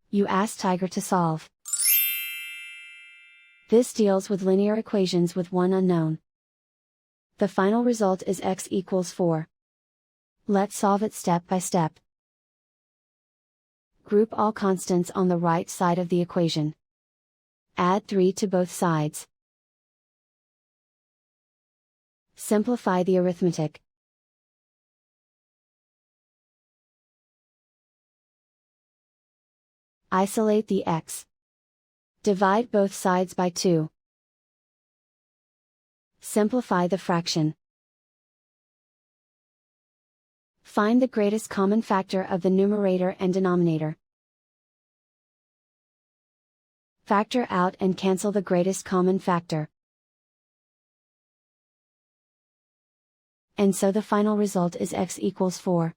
You ask Tiger to solve. This deals with linear equations with one unknown. The final result is x equals 4. Let's solve it step by step. Group all constants on the right side of the equation. Add 3 to both sides. Simplify the arithmetic. Isolate the x. Divide both sides by 2. Simplify the fraction. Find the greatest common factor of the numerator and denominator. Factor out and cancel the greatest common factor. And so the final result is x equals 4.